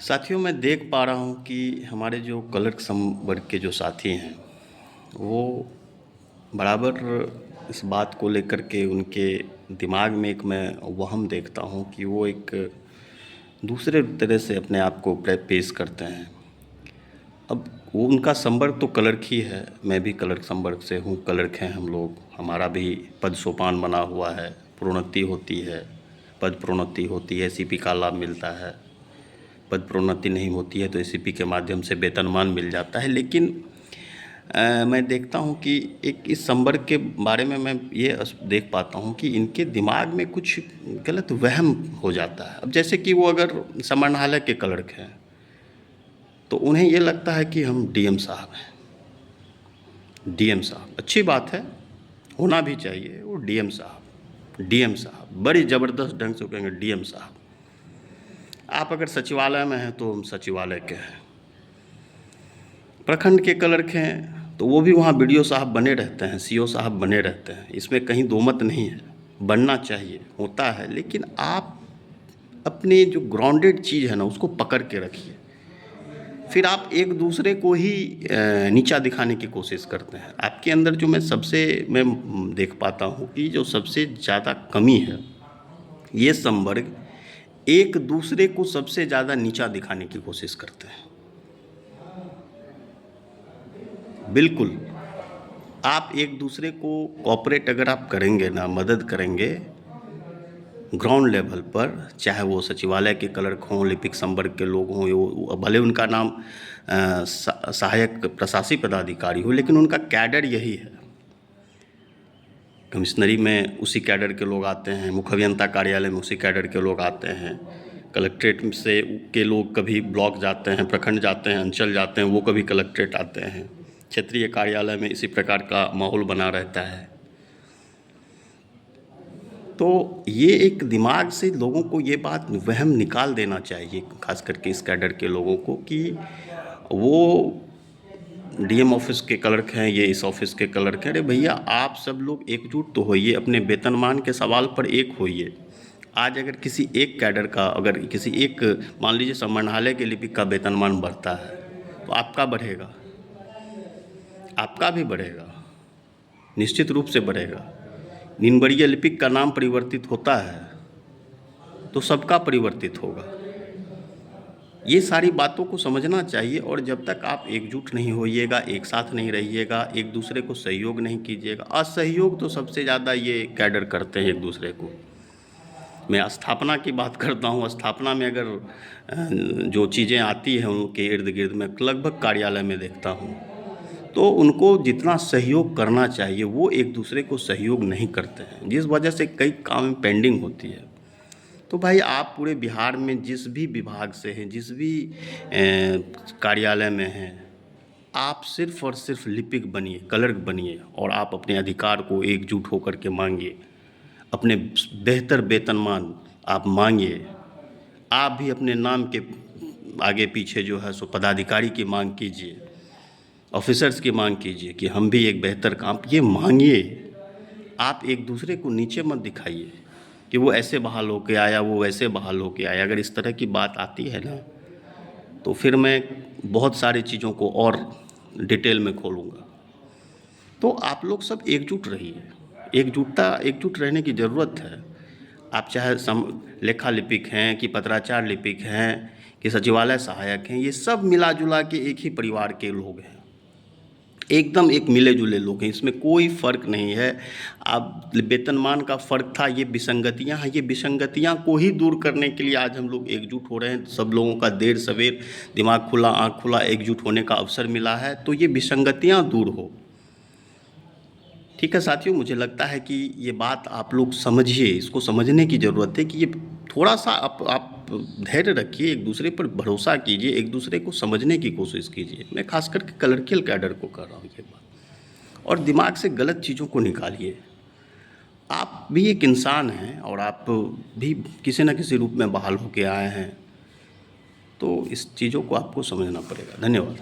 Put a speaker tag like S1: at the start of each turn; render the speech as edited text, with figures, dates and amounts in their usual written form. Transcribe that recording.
S1: साथियों, मैं देख पा रहा हूँ कि हमारे जो क्लर्क संवर्ग के जो साथी हैं, वो बराबर इस बात को लेकर के उनके दिमाग में एक मैं वहम देखता हूँ कि वो एक दूसरे तरह से अपने आप को पेश करते हैं। अब वो उनका संवर्ग तो क्लर्क ही है, मैं भी क्लर्क संवर्ग से हूँ, क्लर्क हैं हम लोग, हमारा भी पद सोपान बना हुआ है, प्रोन्नति होती है, पद प्रोन्नति होती है, सीपी का लाभ मिलता है। पद प्रोन्नति नहीं होती है तो एसीपी के माध्यम से वेतनमान मिल जाता है। लेकिन मैं देखता हूँ कि एक इस संवर्ग के बारे में मैं ये देख पाता हूँ कि इनके दिमाग में कुछ गलत वहम हो जाता है। अब जैसे कि वो अगर समाहरणालय के क्लर्क हैं तो उन्हें ये लगता है कि हम डीएम साहब हैं। डीएम साहब अच्छी बात है, होना भी चाहिए। वो डीएम साहब बड़ी ज़बरदस्त ढंग से कहेंगे डीएम साहब। आप अगर सचिवालय में हैं तो हम सचिवालय के हैं। प्रखंड के क्लर्क हैं तो वो भी वहाँ बीडीओ साहब बने रहते हैं, सीओ साहब बने रहते हैं, इसमें कहीं दो मत नहीं है। बनना चाहिए, होता है, लेकिन आप अपने जो ग्राउंडेड चीज़ है ना उसको पकड़ के रखिए। फिर आप एक दूसरे को ही नीचा दिखाने की कोशिश करते हैं। आपके अंदर जो मैं देख पाता हूँ कि जो सबसे ज़्यादा कमी है, ये संवर्ग एक दूसरे को सबसे ज़्यादा नीचा दिखाने की कोशिश करते हैं। बिल्कुल, आप एक दूसरे को कोऑपरेट अगर आप करेंगे ना, मदद करेंगे ग्राउंड लेवल पर, चाहे वो सचिवालय के क्लर्क हों, लिपिक संवर्ग के लोग हों, वो भले उनका नाम सहायक प्रशासनिक पदाधिकारी हो, लेकिन उनका कैडर यही है। कमिश्नरी में उसी कैडर के लोग आते हैं, मुख्य अभियंता कार्यालय में उसी कैडर के लोग आते हैं, कलेक्ट्रेट से के लोग कभी ब्लॉक जाते हैं, प्रखंड जाते हैं, अंचल जाते हैं, वो कभी कलेक्ट्रेट आते हैं, क्षेत्रीय कार्यालय में इसी प्रकार का माहौल बना रहता है। तो ये एक दिमाग से लोगों को ये बात वहम निकाल देना चाहिए, खास करके इस कैडर के लोगों को, कि वो डीएम ऑफिस के क्लर्क हैं, ये इस ऑफिस के क्लर्क हैं। अरे भैया, आप सब लोग एकजुट तो होइए, अपने वेतनमान के सवाल पर एक होइए। आज अगर किसी एक कैडर का, अगर किसी एक, मान लीजिए समाहरणालय के लिपिक का वेतनमान बढ़ता है तो आपका बढ़ेगा, आपका भी बढ़ेगा, निश्चित रूप से बढ़ेगा। निम्नवर्गीय लिपिक का नाम परिवर्तित होता है तो सबका परिवर्तित होगा। ये सारी बातों को समझना चाहिए। और जब तक आप एकजुट नहीं होइएगा, एक साथ नहीं रहिएगा, एक दूसरे को सहयोग नहीं कीजिएगा, असहयोग तो सबसे ज़्यादा ये कैडर करते हैं एक दूसरे को। मैं स्थापना की बात करता हूँ, स्थापना में अगर जो चीज़ें आती हैं उनके इर्द गिर्द में लगभग कार्यालय में देखता हूँ, तो उनको जितना सहयोग करना चाहिए वो एक दूसरे को सहयोग नहीं करते हैं, जिस वजह से कई काम पेंडिंग होती है। तो भाई, आप पूरे बिहार में जिस भी विभाग से हैं, जिस भी कार्यालय में हैं, आप सिर्फ और सिर्फ लिपिक बनिए, क्लर्क बनिए, और आप अपने अधिकार को एकजुट होकर के मांगिए, अपने बेहतर वेतनमान आप मांगिए। आप भी अपने नाम के आगे पीछे जो है सो पदाधिकारी की मांग कीजिए, ऑफिसर्स की मांग कीजिए कि हम भी एक बेहतर काम, ये मांगिए। आप एक दूसरे को नीचे मत दिखाइए कि वो ऐसे बहाल होके आया, वो वैसे बहाल होके आया। अगर इस तरह की बात आती है ना, तो फिर मैं बहुत सारी चीज़ों को और डिटेल में खोलूँगा। तो आप लोग सब एकजुट रहिए, एकजुट रहने की ज़रूरत है। आप चाहे लेखा लिपिक हैं कि पत्राचार लिपिक हैं कि सचिवालय सहायक हैं, ये सब मिला जुला के एक ही परिवार के लोग हैं, एकदम एक मिले जुले लोग हैं, इसमें कोई फ़र्क नहीं है। अब वेतनमान का फ़र्क था, ये विसंगतियां हैं, ये विसंगतियां को ही दूर करने के लिए आज हम लोग एकजुट हो रहे हैं। सब लोगों का देर सवेर दिमाग खुला, आँख खुला, एकजुट होने का अवसर मिला है, तो ये विसंगतियां दूर हो। ठीक है साथियों, मुझे लगता है कि ये बात आप लोग समझिए, इसको समझने की ज़रूरत है कि ये थोड़ा सा आप धैर्य रखिए, एक दूसरे पर भरोसा कीजिए, एक दूसरे को समझने की कोशिश कीजिए। मैं खास करके क्लर्कियल कैडर को कर रहा हूँ ये बात। और दिमाग से गलत चीज़ों को निकालिए। आप भी एक इंसान हैं और आप भी किसी न किसी रूप में बहाल होके आए हैं, तो इस चीज़ों को आपको समझना पड़ेगा। धन्यवाद।